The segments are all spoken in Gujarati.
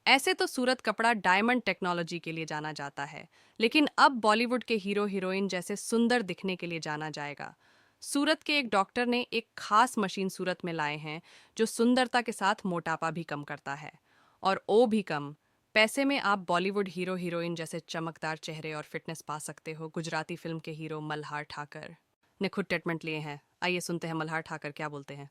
ऐसे तो सूरत कपड़ा डायमंड टेक्नोलॉजी के लिए जाना जाता है, लेकिन अब बॉलीवुड के हीरो हीरोइन जैसे सुंदर दिखने के लिए जाना जाएगा। सूरत के एक डॉक्टर ने एक खास मशीन सूरत में लाए हैं जो सुंदरता के साथ मोटापा भी कम करता है। और ओ भी कम पैसे में आप बॉलीवुड हीरो हीरोइन जैसे चमकदार चेहरे और फिटनेस पा सकते हो। गुजराती फिल्म के हीरो मल्हार ठाकर ने खुद ट्रीटमेंट लिए हैं। आइए सुनते हैं मल्हार ठाकर क्या बोलते हैं।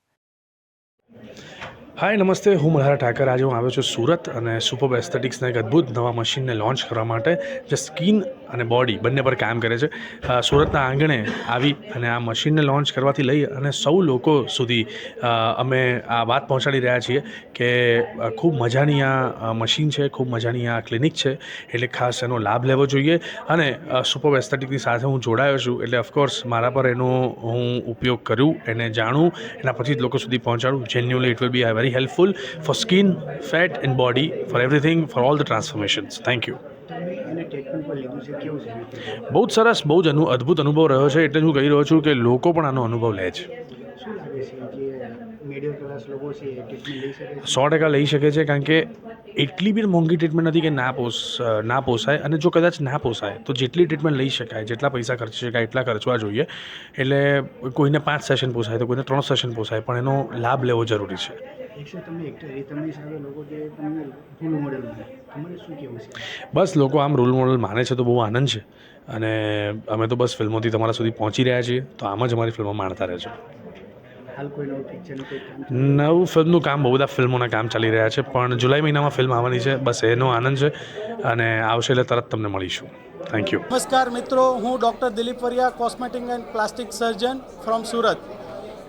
હાય નમસ્તે, હું મલ્હાર ઠાકર. આજે હું આવ્યો છું સુરત અને સુપર એસ્થેટિક્સના એક અદ્ભુત નવા મશીનને લોન્ચ કરવા માટે જે સ્કિન અને બોડી બંને પર કામ કરે છે. સુરતના આંગણે આવી અને આ મશીનને લોન્ચ કરવાથી લઈ અને સૌ લોકો સુધી અમે આ વાત પહોંચાડી રહ્યા છીએ કે ખૂબ મજાની આ મશીન છે, ખૂબ મજાની આ ક્લિનિક છે, એટલે ખાસ એનો લાભ લેવો જોઈએ. અને સુપર એસ્થેટિકની સાથે હું જોડાયો છું એટલે ઓફકોર્સ મારા પર એનો હું ઉપયોગ કર્યું, એને જાણું, એના પછી જ લોકો સુધી પહોંચાડું. Genuinely it will be very helpful for skin, fat and body, for everything, for all the transformations. Thank you. બહુ જ સરસ, બહુ જ અદ્ભુત અનુભવ રહ્યો છે. એટલે જ હું કહી રહ્યો છું કે લોકો પણ આનો અનુભવ લે છે. 100% લઈ શકે છે, કારણ કે એટલી બી મોંઘી ટ્રીટમેન્ટ નથી કે ના પોસાય. અને જો કદાચ ના પોસાય તો જેટલી ટ્રીટમેન્ટ લઈ શકાય, જેટલા પૈસા ખર્ચી શકાય એટલા ખર્ચવા જોઈએ. એટલે કોઈને 5 સેશન પોસાય તો કોઈને 3 સેશન પોસાય, પણ એનો લાભ લેવો જરૂરી છે. બસ લોકો આમ રોલ મોડલ માને છે તો બહુ આનંદ છે. અને અમે તો બસ ફિલ્મોથી તમારા સુધી પહોંચી રહ્યા છીએ, તો આમ જ અમારી ફિલ્મો માણતા રહેજો. નવું ફિલ્મનું કામ, બહુ બધા ફિલ્મોના કામ ચાલી રહ્યા છે, પણ જુલાઈ મહિનામાં ફિલ્મ આવવાની છે. બસ એનો આનંદ છે અને આવશે એટલે તરત તમને મળીશું. Thank you. નમસ્કાર મિત્રો, હું doctor Dilip Variya, cosmetic and plastic surgeon from Surat.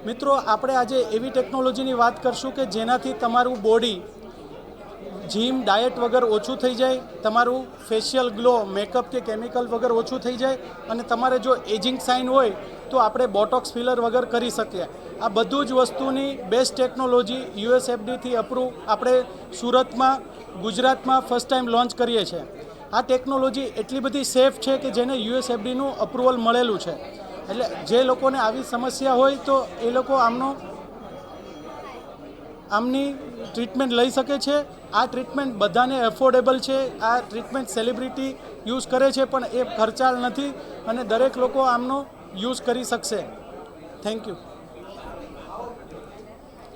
મિત્રો, આપણે આજે એવી ટેકનોલોજીની વાત કરશું કે જેનાથી તમારું બોડી જીમ ડાયટ વગર ઓછું થઈ જાય, તમારું ફેશિયલ ગ્લો મેકઅપ કે કેમિકલ વગર ઓછું થઈ જાય, અને તમારે જો એજિંગ સાઇન હોય તો આપણે બોટોક્સ ફિલર વગર કરી શકીએ. આ બધું જ વસ્તુની બેસ્ટ ટેકનોલોજી યુએસએફડીથી અપ્રૂવ આપણે સુરતમાં, ગુજરાતમાં ફર્સ્ટ ટાઈમ લોન્ચ કરીએ છીએ. આ ટેકનોલોજી એટલી બધી સેફ છે કે જેને યુએસએફડીનું અપ્રુવલ મળેલું છે. એટલે જે લોકોને આવી સમસ્યા હોય તો એ લોકો આમની ટ્રીટમેન્ટ લઈ શકે છે. આ ટ્રીટમેન્ટ બધાને એફોર્ડેબલ છે. આ ટ્રીટમેન્ટ સેલિબ્રિટી યુઝ કરે છે, પણ એ ખર્ચાળ નથી અને દરેક લોકો આમનો યુઝ કરી શકશે. Thank you.